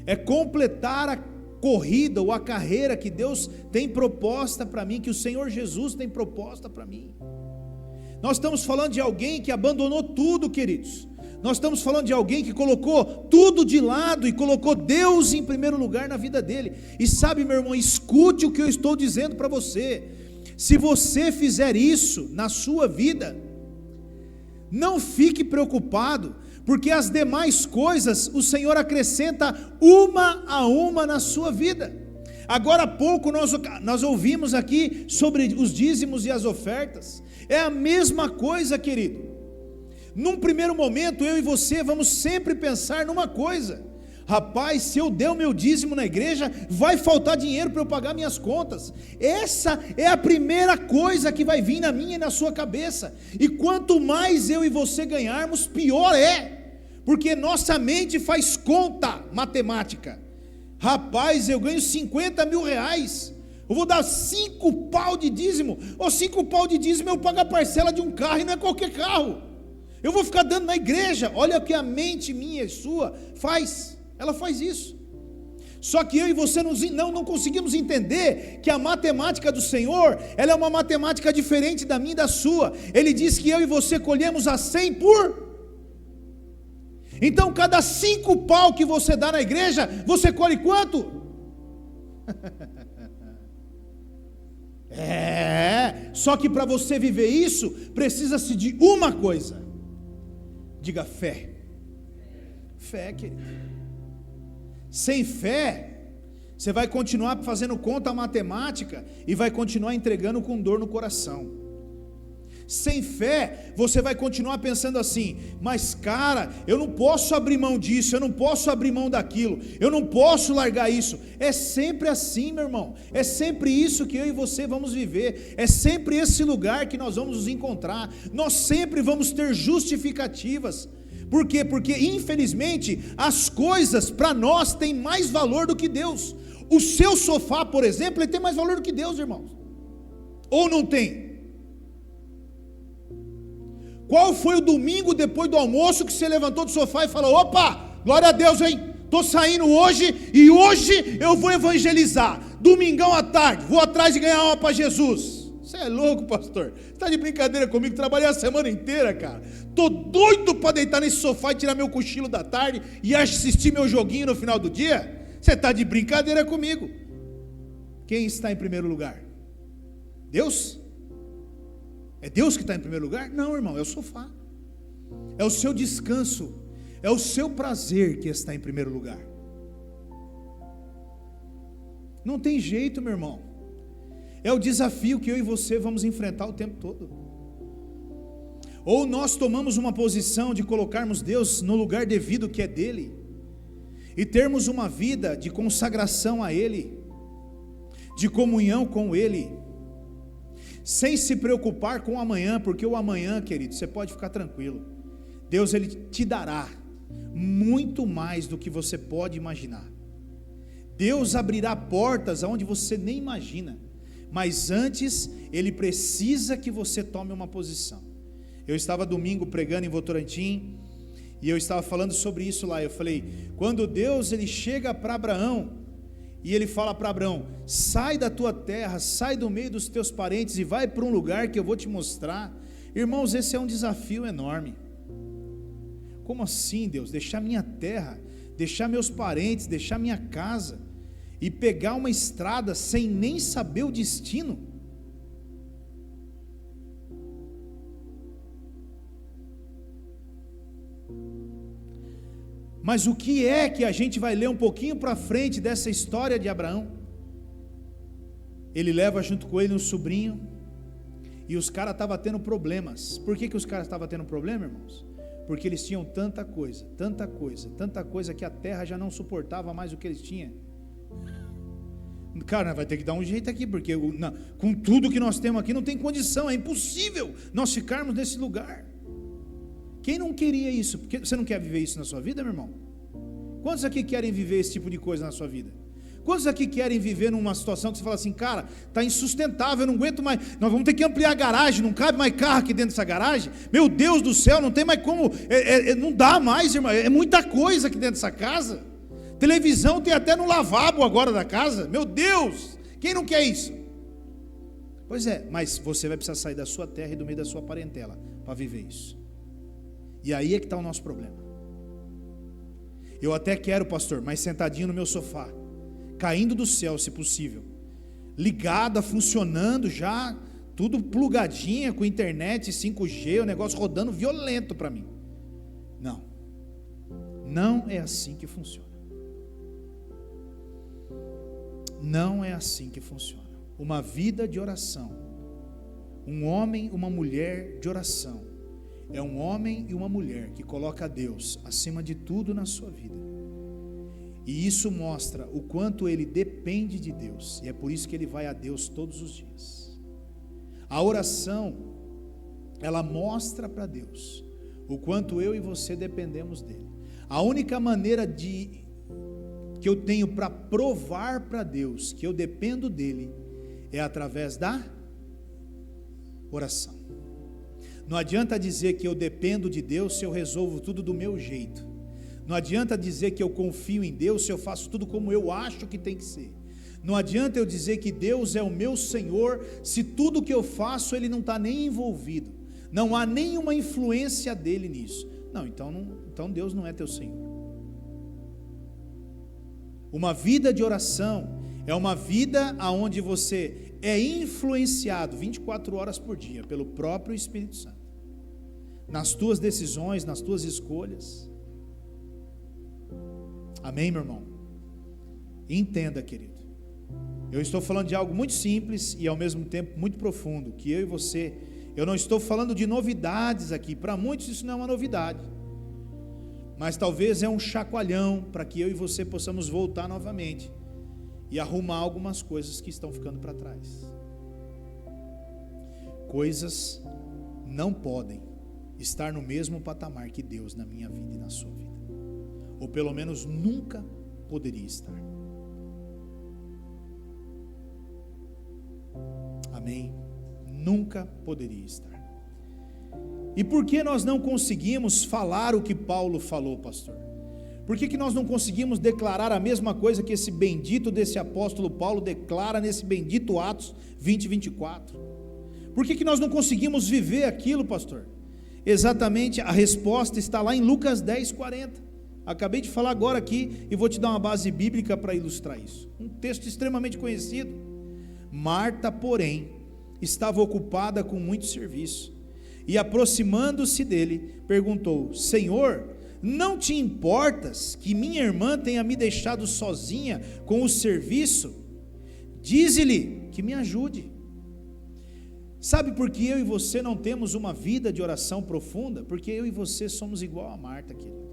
[SPEAKER 1] é completar a corrida ou a carreira que Deus tem proposta para mim, que o Senhor Jesus tem proposta para mim. Nós estamos falando de alguém que abandonou tudo, queridos. Nós estamos falando de alguém que colocou tudo de lado e colocou Deus em primeiro lugar na vida dele. E sabe, meu irmão, escute o que eu estou dizendo para você. Se você fizer isso na sua vida, não fique preocupado, porque as demais coisas o Senhor acrescenta uma a uma na sua vida. Agora há pouco nós ouvimos aqui sobre os dízimos e as ofertas. É a mesma coisa, querido. Num primeiro momento eu e você vamos sempre pensar numa coisa: rapaz, se eu der o meu dízimo na igreja, vai faltar dinheiro para eu pagar minhas contas. Essa é a primeira coisa que vai vir na minha e na sua cabeça. E quanto mais eu e você ganharmos, pior é, porque nossa mente faz conta matemática. Rapaz, eu ganho 50 mil reais, eu vou dar 5 pau de dízimo. 5 pau de dízimo eu pago a parcela de um carro, e não é qualquer carro. Eu vou ficar dando na igreja. Olha o que a mente minha e sua faz. Ela faz isso. Só que eu e você não conseguimos entender que a matemática do Senhor, ela é uma matemática diferente da minha e da sua. Ele diz que eu e você colhemos a 100 por... Então cada 5 pau que você dá na igreja, você colhe quanto? Só que para você viver isso, precisa-se de uma coisa. Diga fé. Fé, querido. Sem fé, você vai continuar fazendo conta matemática e vai continuar entregando com dor no coração. Sem fé, você vai continuar pensando assim: mas cara, eu não posso abrir mão disso, eu não posso abrir mão daquilo, eu não posso largar isso. É sempre assim, meu irmão, é sempre isso que eu e você vamos viver, é sempre esse lugar que nós vamos nos encontrar, nós sempre vamos ter justificativas. Por quê? Porque infelizmente as coisas para nós têm mais valor do que Deus. O seu sofá, por exemplo, ele tem mais valor do que Deus, irmãos, ou não tem? Qual foi o domingo depois do almoço que você levantou do sofá e falou: opa, glória a Deus, hein? Estou saindo hoje e hoje eu vou evangelizar. Domingão à tarde, vou atrás de ganhar alma para Jesus. Você é louco, pastor? Você está de brincadeira comigo? Trabalhei a semana inteira, cara. Estou doido para deitar nesse sofá e tirar meu cochilo da tarde e assistir meu joguinho no final do dia? Você está de brincadeira comigo? Quem está em primeiro lugar? Deus? É Deus que está em primeiro lugar? Não, irmão, é o sofá, é o seu descanso, é o seu prazer que está em primeiro lugar. Não tem jeito, meu irmão, é o desafio que eu e você vamos enfrentar o tempo todo. Ou nós tomamos uma posição de colocarmos Deus no lugar devido que é dele, e termos uma vida de consagração a Ele, de comunhão com Ele, sem se preocupar com o amanhã, porque o amanhã, querido, você pode ficar tranquilo, Deus Ele te dará muito mais do que você pode imaginar. Deus abrirá portas aonde você nem imagina, mas antes Ele precisa que você tome uma posição. Eu estava domingo pregando em Votorantim, e eu estava falando sobre isso lá. Eu falei, quando Deus Ele chega para Abraão, e Ele fala para Abraão: sai da tua terra, sai do meio dos teus parentes e vai para um lugar que eu vou te mostrar. Irmãos, esse é um desafio enorme. Como assim, Deus? Deixar minha terra, deixar meus parentes, deixar minha casa e pegar uma estrada sem nem saber o destino? Mas o que é que a gente vai ler um pouquinho para frente dessa história de Abraão? Ele leva junto com ele um sobrinho, e os caras estavam tendo problemas. Por que os caras estavam tendo problema, irmãos? Porque eles tinham tanta coisa, tanta coisa, tanta coisa, que a terra já não suportava mais o que eles tinham. Cara, vai ter que dar um jeito aqui, porque com tudo que nós temos aqui não tem condição, é impossível nós ficarmos nesse lugar. Quem não queria isso? Porque você não quer viver isso na sua vida, meu irmão? Quantos aqui querem viver esse tipo de coisa na sua vida? Quantos aqui querem viver numa situação que você fala assim: cara, está insustentável, eu não aguento mais, nós vamos ter que ampliar a garagem, não cabe mais carro aqui dentro dessa garagem, meu Deus do céu, não tem mais como, não dá mais, irmão, é muita coisa aqui dentro dessa casa, televisão tem até no lavabo agora da casa, meu Deus, quem não quer isso? Pois é, mas você vai precisar sair da sua terra e do meio da sua parentela para viver isso. E aí é que está o nosso problema. Eu até quero, pastor, mas sentadinho no meu sofá, caindo do céu, se possível, ligada, funcionando já, tudo plugadinha com internet, 5G, o negócio rodando violento para mim. Não, não é assim que funciona. Não é assim que funciona. Uma vida de oração, um homem, uma mulher de oração, é um homem e uma mulher que coloca a Deus acima de tudo na sua vida. E isso mostra o quanto ele depende de Deus. E é por isso que ele vai a Deus todos os dias. A oração, ela mostra para Deus o quanto eu e você dependemos dele. A única maneira que eu tenho para provar para Deus que eu dependo dele é através da oração. Não adianta dizer que eu dependo de Deus se eu resolvo tudo do meu jeito. Não adianta dizer que eu confio em Deus se eu faço tudo como eu acho que tem que ser. Não adianta eu dizer que Deus é o meu Senhor se tudo que eu faço Ele não está nem envolvido. Não há nenhuma influência dele nisso. Não, então Deus não é teu Senhor. Uma vida de oração é uma vida onde você é influenciado 24 horas por dia pelo próprio Espírito Santo. Nas tuas decisões, nas tuas escolhas. Amém, meu irmão? Entenda, querido. Eu estou falando de algo muito simples e ao mesmo tempo muito profundo, que eu e você Eu não estou falando de novidades aqui, para muitos isso não é uma novidade, mas talvez é um chacoalhão para que eu e você possamos voltar novamente e arrumar algumas coisas que estão ficando para trás. Coisas não podem estar no mesmo patamar que Deus na minha vida e na sua vida, ou pelo menos nunca poderia estar. Amém? Nunca poderia estar. E por que nós não conseguimos falar o que Paulo falou, pastor? Por que nós não conseguimos declarar a mesma coisa que esse bendito desse apóstolo Paulo declara nesse bendito Atos 20, 24? Por que nós não conseguimos viver aquilo, pastor? Exatamente, a resposta está lá em Lucas 10, 40. Acabei de falar agora aqui e vou te dar uma base bíblica para ilustrar isso. Um texto extremamente conhecido. Marta, porém, estava ocupada com muito serviço, e aproximando-se dele, perguntou: Senhor, não te importas que minha irmã tenha me deixado sozinha com o serviço? Dize-lhe que me ajude. Sabe por que eu e você não temos uma vida de oração profunda? Porque eu e você somos igual a Marta, querido.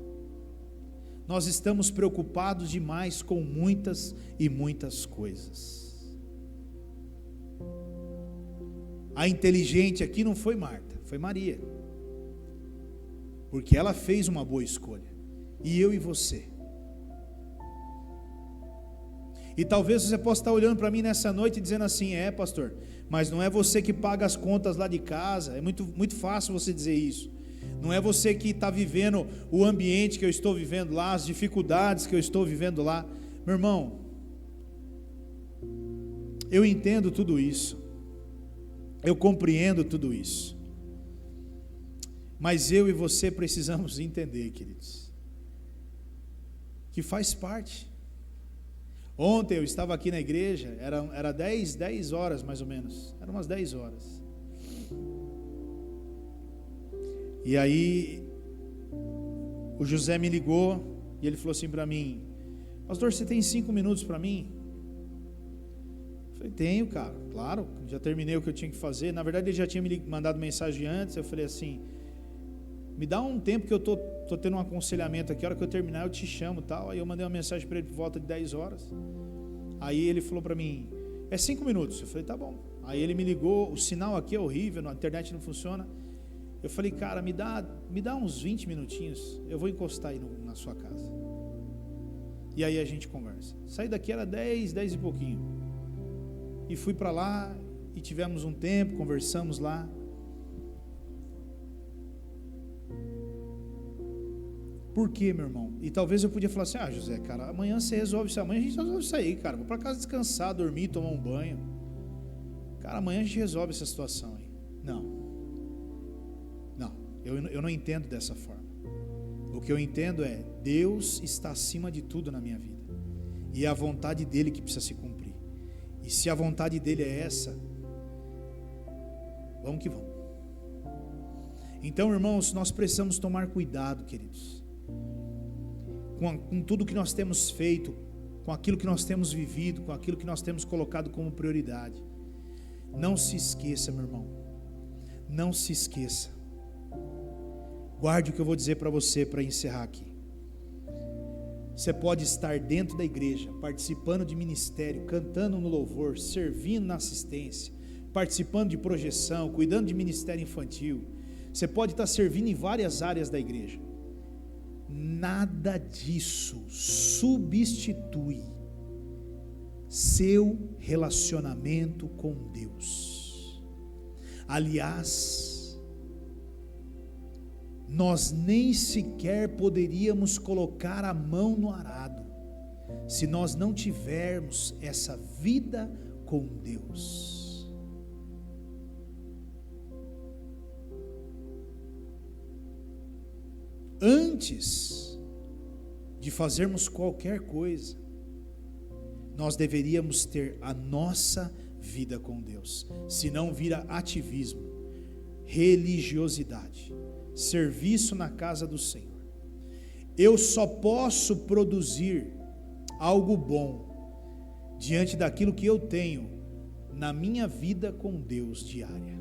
[SPEAKER 1] Nós estamos preocupados demais com muitas e muitas coisas. A inteligente aqui não foi Marta, foi Maria, porque ela fez uma boa escolha, e eu e você. E talvez você possa estar olhando para mim nessa noite e dizendo assim: pastor, mas não é você que paga as contas lá de casa. É muito fácil você dizer isso. Não é você que está vivendo o ambiente que eu estou vivendo lá, as dificuldades que eu estou vivendo lá. Meu irmão, eu entendo tudo isso, eu compreendo tudo isso, mas eu e você precisamos entender, queridos, que faz parte. Ontem eu estava aqui na igreja, era 10 horas mais ou menos, eram umas 10 horas, e aí o José me ligou, e ele falou assim para mim: pastor, você tem 5 minutos para mim? Eu falei: tenho, cara, claro, já terminei o que eu tinha que fazer. Na verdade ele já tinha me mandado mensagem antes. Eu falei assim: me dá um tempo que eu tô tendo um aconselhamento aqui, a hora que eu terminar eu te chamo, tal. Aí eu mandei uma mensagem para ele por volta de 10 horas, aí ele falou para mim: é 5 minutos, eu falei: tá bom. Aí ele me ligou, o sinal aqui é horrível, a internet não funciona. Eu falei: cara, me dá uns 20 minutinhos, eu vou encostar aí na sua casa, e aí a gente conversa. Saí daqui, era 10 e pouquinho, e fui para lá, e tivemos um tempo, conversamos lá. Por quê, meu irmão? E talvez eu podia falar assim: José, cara, amanhã você resolve isso, amanhã a gente resolve isso aí, cara, vou para casa descansar, dormir, tomar um banho, cara, amanhã a gente resolve essa situação aí. Não, eu não entendo dessa forma. O que eu entendo é: Deus está acima de tudo na minha vida, e é a vontade dele que precisa se cumprir, e se a vontade dele é essa, vamos que vamos. Então, irmãos, nós precisamos tomar cuidado, queridos, com tudo que nós temos feito, com aquilo que nós temos vivido, com aquilo que nós temos colocado como prioridade. Não se esqueça, meu irmão, não se esqueça. Guarde o que eu vou dizer para você para encerrar aqui. Você pode estar dentro da igreja, participando de ministério, cantando no louvor, servindo na assistência, participando de projeção, cuidando de ministério infantil. Você pode estar servindo em várias áreas da igreja. Nada disso substitui seu relacionamento com Deus. Aliás, nós nem sequer poderíamos colocar a mão no arado se nós não tivermos essa vida com Deus. Antes de fazermos qualquer coisa, nós deveríamos ter a nossa vida com Deus, senão vira ativismo, religiosidade, serviço na casa do Senhor. Eu só posso produzir algo bom diante daquilo que eu tenho na minha vida com Deus diária.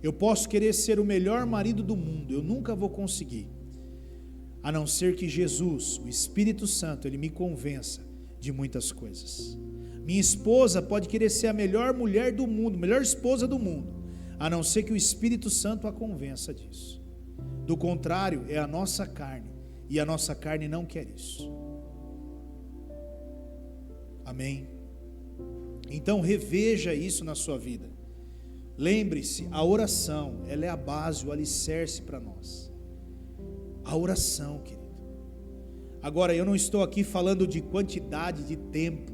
[SPEAKER 1] Eu posso querer ser o melhor marido do mundo, eu nunca vou conseguir, a não ser que Jesus, o Espírito Santo, Ele me convença de muitas coisas. Minha esposa pode querer ser a melhor mulher do mundo, melhor esposa do mundo, a não ser que o Espírito Santo a convença disso. Do contrário, é a nossa carne, e a nossa carne não quer isso. Amém? Então reveja isso na sua vida. Lembre-se, a oração, ela é a base, o alicerce para nós. A oração, querido. Agora, eu não estou aqui falando de quantidade de tempo.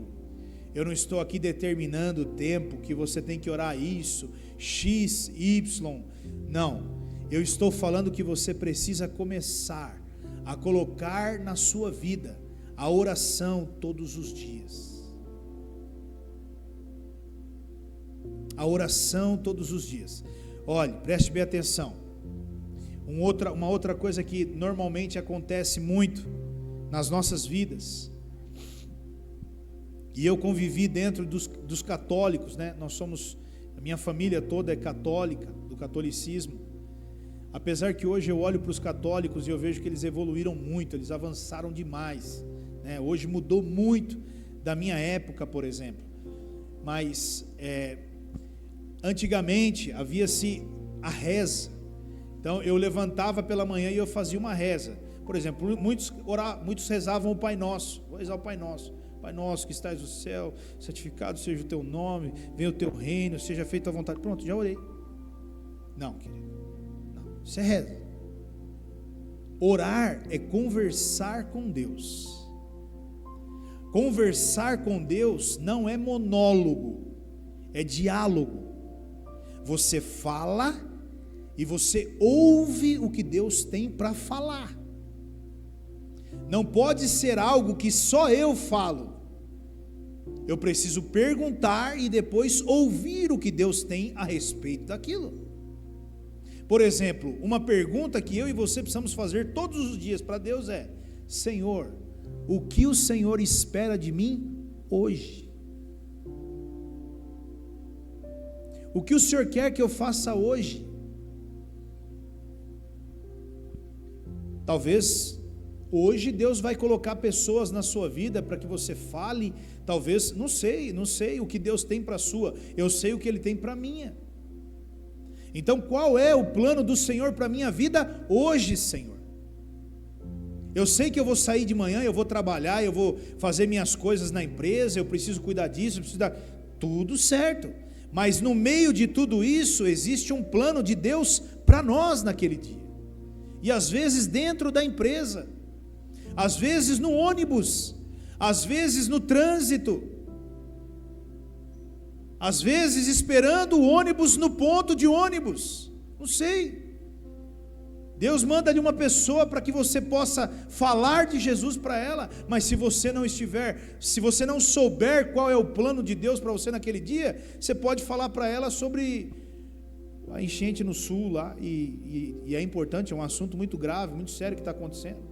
[SPEAKER 1] Eu não estou aqui determinando o tempo que você tem que orar isso, X, Y. Não. Eu estou falando que você precisa começar a colocar na sua vida a oração todos os dias. A oração todos os dias. Olhe, preste bem atenção. Uma outra coisa que normalmente acontece muito nas nossas vidas, e eu convivi dentro dos católicos, né? A minha família toda é católica, do catolicismo. Apesar que hoje eu olho para os católicos e eu vejo que eles evoluíram muito, eles avançaram demais, né? Hoje mudou muito da minha época, por exemplo. Mas antigamente havia-se a reza. Então eu levantava pela manhã e eu fazia uma reza. Por exemplo, muitos rezavam o Pai Nosso. Vou rezar o Pai Nosso. Pai Nosso que estás no céu, santificado seja o teu nome, venha o teu reino, seja feita a vontade. Pronto, já orei. Não, querido. Não, isso é reza. Orar é conversar com Deus. Conversar com Deus não é monólogo, é diálogo. Você fala e você ouve o que Deus tem para falar. Não pode ser algo que só eu falo. Eu preciso perguntar e depois ouvir o que Deus tem a respeito daquilo. Por exemplo, uma pergunta que eu e você precisamos fazer todos os dias para Deus é: Senhor, o que o Senhor espera de mim hoje? O que o Senhor quer que eu faça hoje? Talvez hoje Deus vai colocar pessoas na sua vida para que você fale, talvez, não sei o que Deus tem para a sua, eu sei o que Ele tem para a minha. Então qual é o plano do Senhor para a minha vida hoje, Senhor? Eu sei que eu vou sair de manhã, eu vou trabalhar, eu vou fazer minhas coisas na empresa, eu preciso cuidar disso, eu preciso dar tudo certo, mas no meio de tudo isso existe um plano de Deus para nós naquele dia, e às vezes dentro da empresa, às vezes no ônibus, às vezes no trânsito, às vezes esperando o ônibus no ponto de ônibus, não sei. Deus manda de uma pessoa para que você possa falar de Jesus para ela, mas se você não souber qual é o plano de Deus para você naquele dia, você pode falar para ela sobre a enchente no sul lá, e é importante, é um assunto muito grave, muito sério que está acontecendo.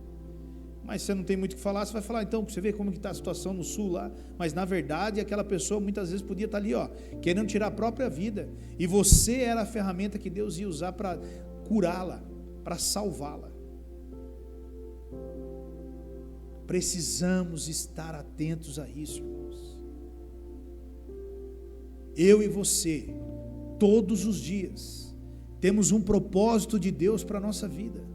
[SPEAKER 1] Mas você não tem muito o que falar, você vai falar, então, para você ver como está a situação no sul lá, mas na verdade aquela pessoa muitas vezes podia estar ali, querendo tirar a própria vida, e você era a ferramenta que Deus ia usar para curá-la, para salvá-la. Precisamos estar atentos a isso, irmãos. Eu e você, todos os dias, temos um propósito de Deus para a nossa vida,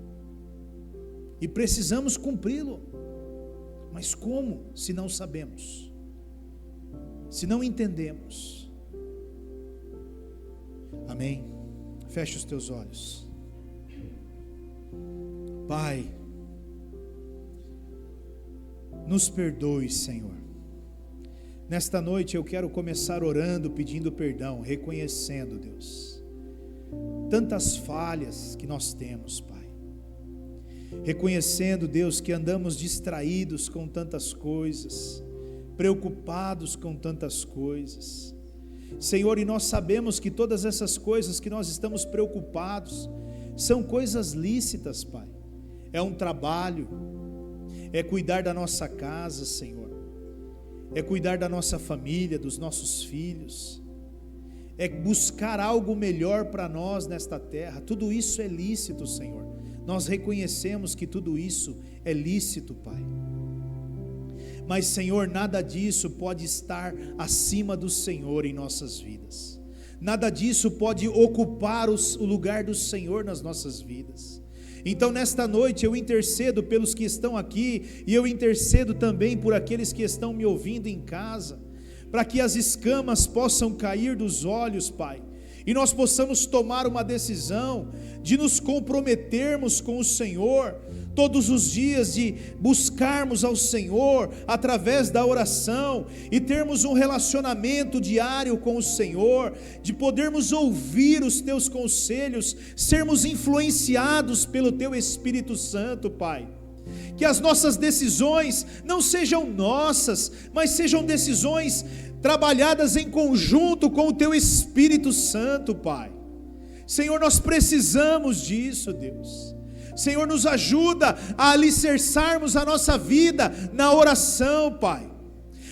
[SPEAKER 1] e precisamos cumpri-lo. Mas como, se não sabemos, se não entendemos? Amém? Feche os teus olhos. Pai, nos perdoe, Senhor. Nesta noite eu quero começar orando, pedindo perdão, reconhecendo, Deus, tantas falhas que nós temos, Pai. Reconhecendo, Deus, que andamos distraídos com tantas coisas, preocupados com tantas coisas, Senhor, e nós sabemos que todas essas coisas que nós estamos preocupados são coisas lícitas, Pai. É um trabalho, é cuidar da nossa casa, Senhor, é cuidar da nossa família, dos nossos filhos, é buscar algo melhor para nós nesta terra. Tudo isso é lícito, Senhor. Nós reconhecemos que tudo isso é lícito, Pai. Mas, Senhor, nada disso pode estar acima do Senhor em nossas vidas. Nada disso pode ocupar o lugar do Senhor nas nossas vidas. Então, nesta noite, eu intercedo pelos que estão aqui, e eu intercedo também por aqueles que estão me ouvindo em casa, para que as escamas possam cair dos olhos, Pai, e nós possamos tomar uma decisão de nos comprometermos com o Senhor, todos os dias, de buscarmos ao Senhor através da oração, e termos um relacionamento diário com o Senhor, de podermos ouvir os Teus conselhos, sermos influenciados pelo Teu Espírito Santo, Pai. Que as nossas decisões não sejam nossas, mas sejam decisões trabalhadas em conjunto com o Teu Espírito Santo, Pai. Senhor, nós precisamos disso, Deus. Senhor, nos ajuda a alicerçarmos a nossa vida na oração, Pai.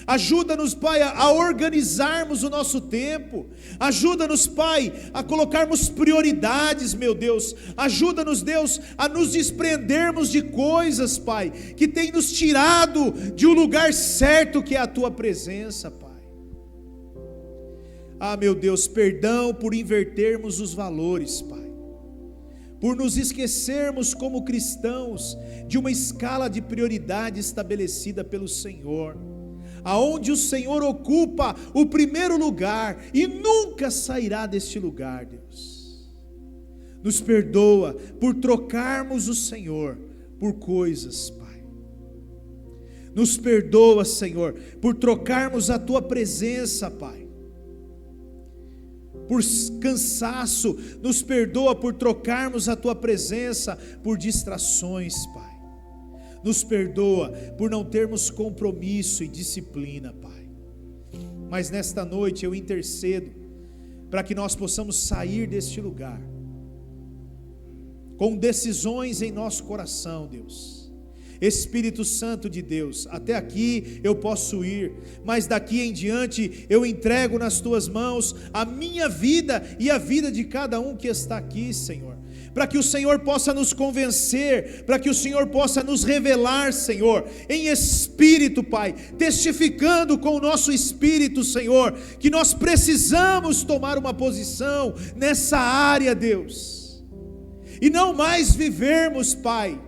[SPEAKER 1] Ajuda-nos, Pai, a organizarmos o nosso tempo. Ajuda-nos, Pai, a colocarmos prioridades, meu Deus. Ajuda-nos, Deus, a nos desprendermos de coisas, Pai, que tem nos tirado de um lugar certo, que é a Tua presença, Pai. Ah, meu Deus, perdão por invertermos os valores, Pai, por nos esquecermos como cristãos de uma escala de prioridade estabelecida pelo Senhor, aonde o Senhor ocupa o primeiro lugar e nunca sairá deste lugar, Deus. Nos perdoa por trocarmos o Senhor por coisas, Pai. Nos perdoa, Senhor, por trocarmos a Tua presença, Pai, por cansaço. Nos perdoa por trocarmos a Tua presença por distrações, Pai. Nos perdoa por não termos compromisso e disciplina, Pai. Mas nesta noite eu intercedo para que nós possamos sair deste lugar com decisões em nosso coração, Deus. Espírito Santo de Deus, até aqui eu posso ir, mas daqui em diante eu entrego nas Tuas mãos a minha vida e a vida de cada um que está aqui, Senhor, para que o Senhor possa nos convencer, para que o Senhor possa nos revelar, Senhor, em espírito, Pai, testificando com o nosso espírito, Senhor, que nós precisamos tomar uma posição nessa área, Deus, e não mais vivermos, Pai,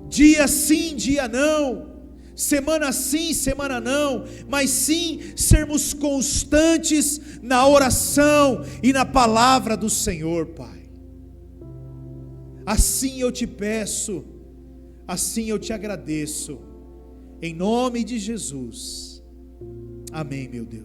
[SPEAKER 1] dia sim, dia não, semana sim, semana não, mas sim sermos constantes na oração e na palavra do Senhor, Pai. Assim eu te peço, assim eu te agradeço, em nome de Jesus, amém, meu Deus.